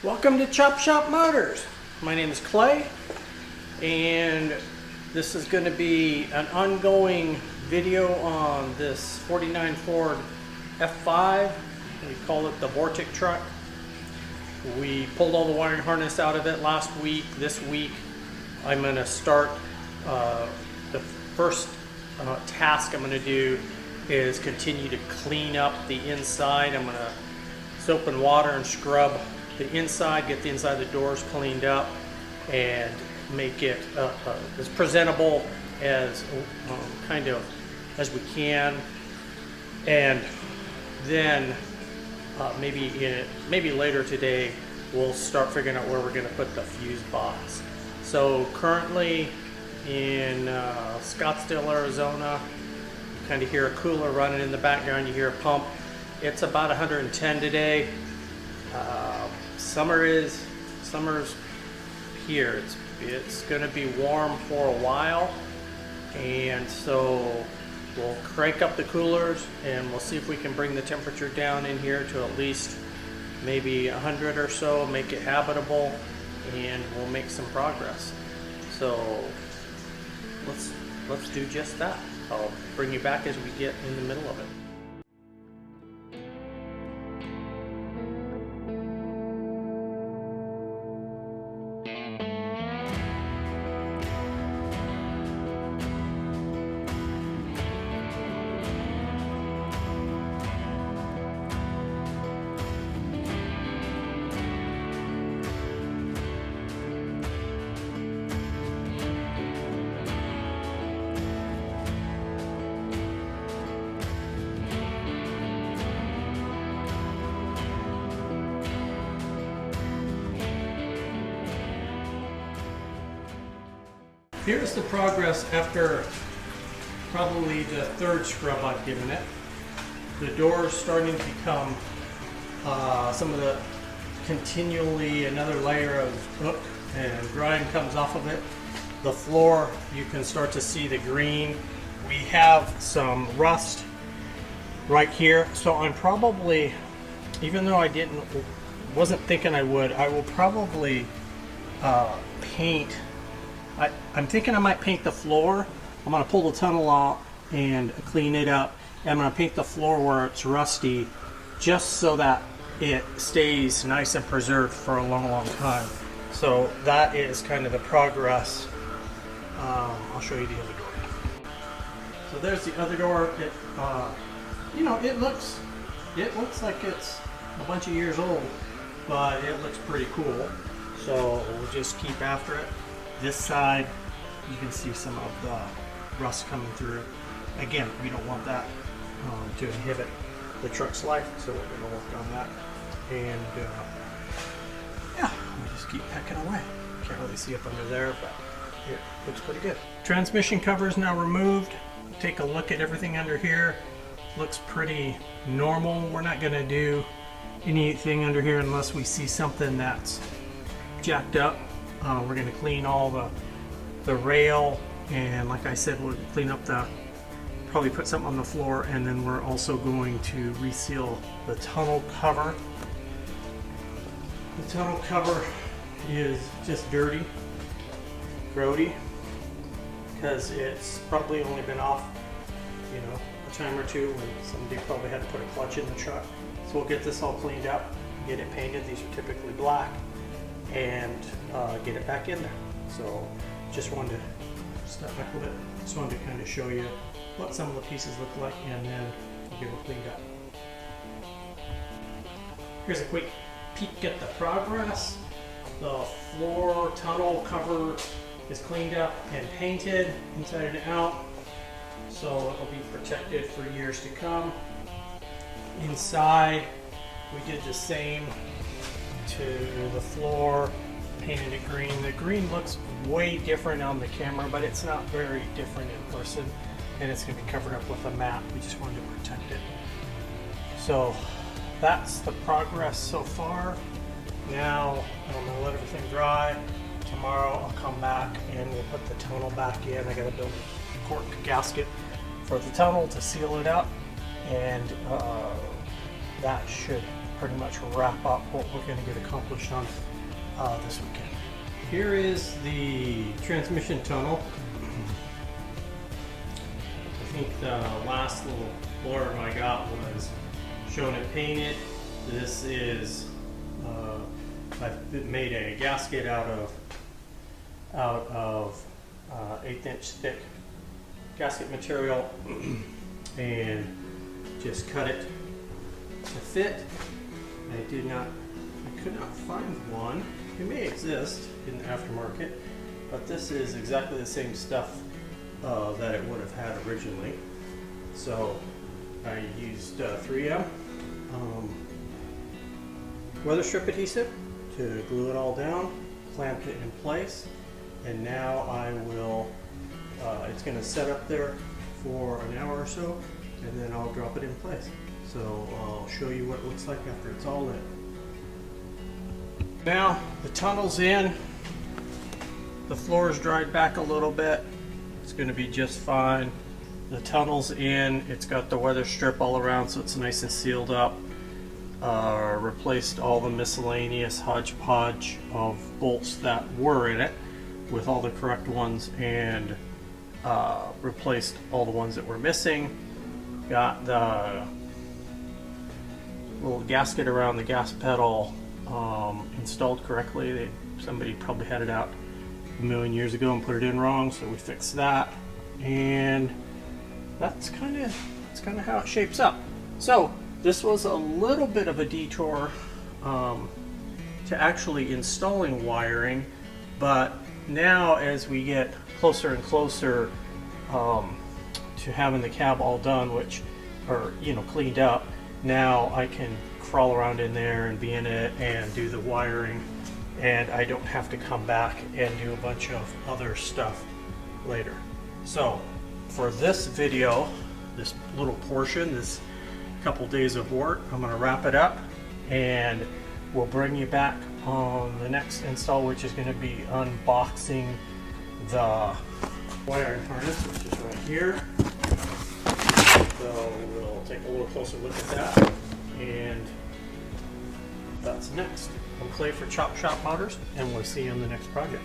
Welcome to Chop Shop Motors. My name is Clay, and this is going to be an ongoing video on this 49 Ford F5. We call it the Vortic truck. We pulled all the wiring harness out of it last week. This week I'm going to start the first task I'm going to do is continue to clean up the inside. I'm going to soap and water and scrub the inside, get the inside of the doors cleaned up, and make it as presentable as kind of as we can. And then maybe later today we'll start figuring out where we're going to put the fuse box. So currently in Scottsdale, Arizona, you kind of hear a cooler running in the background. You hear a pump. It's about 110 today. Summer's here. It's going to be warm for a while, and so we'll crank up the coolers and we'll see if we can bring the temperature down in here to at least maybe 100 or so, make it habitable, and we'll make some progress. So let's do just that. I'll bring you back as we get in the middle of it. Here's the progress after probably the third scrub I've given it. The door is starting to become some of the continually another layer of oak and grime comes off of it. The floor, you can start to see the green. We have some rust right here. So I'm probably, even though I wasn't thinking I would, I will probably paint. I'm thinking I might paint the floor. I'm going to pull the tunnel out and clean it up. I'm going to paint the floor where it's rusty, just so that it stays nice and preserved for a long time. So that is kind of the progress. I'll show you the other door. So there's the other door. It looks like it's a bunch of years old, but it looks pretty cool. So we'll just keep after it. This side, you can see some of the rust coming through. Again, we don't want that to inhibit the truck's life, so we're going to work on that. And yeah, we'll just keep pecking away. Can't really see up under there, but it looks pretty good. Transmission cover is now removed. Take a look at everything under here. Looks pretty normal. We're not going to do anything under here unless we see something that's jacked up. We're going to clean all the rail, and like I said, we'll clean up probably put something on the floor, and then we're also going to reseal the tunnel cover. The tunnel cover is just dirty, grody, because it's probably only been off, a time or two when somebody probably had to put a clutch in the truck. So we'll get this all cleaned up, get it painted. These are typically black. And get it back in there. So just wanted to step back with it. Just wanted to kind of show you what some of the pieces look like, and then we'll get it cleaned up. Here's a quick peek at the progress. The floor tunnel cover is cleaned up and painted inside and out, so it will be protected for years to come. Inside, we did the same to the floor, painted it green. The green looks way different on the camera, but it's not very different in person, and it's going to be covered up with a mat. We just wanted to protect it. So that's the progress so far. Now I'm going to let everything dry. Tomorrow I'll come back and we'll put the tunnel back in. I got to build a cork gasket for the tunnel to seal it up, and that should pretty much wrap up what we're going to get accomplished on this weekend. Here is the transmission tunnel. I think the last little blurb I got was showing it painted. This is I've made a gasket out of 1/8 inch thick gasket material and just cut it to fit. I could not find one. It may exist in the aftermarket, but this is exactly the same stuff that it would have had originally. So I used 3M weather strip adhesive to glue it all down, clamp it in place, and now I will, it's going to set up there for an hour or so, and then I'll drop it in place. So I'll show you what it looks like after it's all in. Now the tunnel's in, the floor is dried back a little bit, it's going to be just fine. The tunnel's in, it's got the weather strip all around so it's nice and sealed up. Replaced all the miscellaneous hodgepodge of bolts that were in it with all the correct ones, and replaced all the ones that were missing. Got the little gasket around the gas pedal installed correctly. Somebody probably had it out a million years ago and put it in wrong, so we fixed that, and that's kind of how it shapes up. So this was a little bit of a detour to actually installing wiring, but now as we get closer and closer to having the cab all done, cleaned up, now I can crawl around in there and be in it and do the wiring, and I don't have to come back and do a bunch of other stuff later. So for this video, this little portion, this couple days of work, I'm going to wrap it up, and we'll bring you back on the next install, which is going to be unboxing the wiring harness, which is right here. So we'll take a little closer look at that, and that's next. I'm Clay for Chop Shop Motors, and we'll see you on the next project.